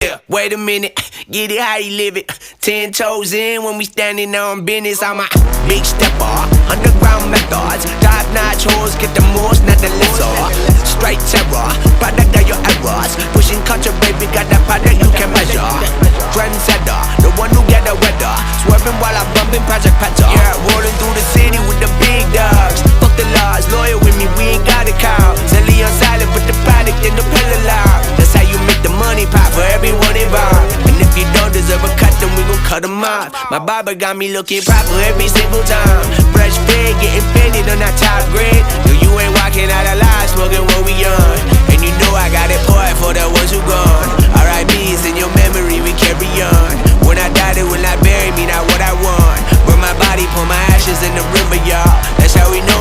Yeah, wait a minute, get it how you live it. 10 toes in when we standing on business. I'm a big stepper, underground methods. Top-notch hoes, get the most, not the lesser. Straight terror, product of your errors. Pushing culture, baby, got that product you can measure. Trendsetter, the one who get the weather. Swerving while I'm bumping Project Petter. Yeah, rolling through the city with the big dogs. Fuck the laws, loyal with me, we ain't got a cow. Zelly on silent, put the product in the pillar loud. That's how you make the money pop for everyone involved. And if you don't deserve a cut, then we gon' cut them off. My barber got me looking proper every single time. Fresh pig, getting painted on that top grade. No, you ain't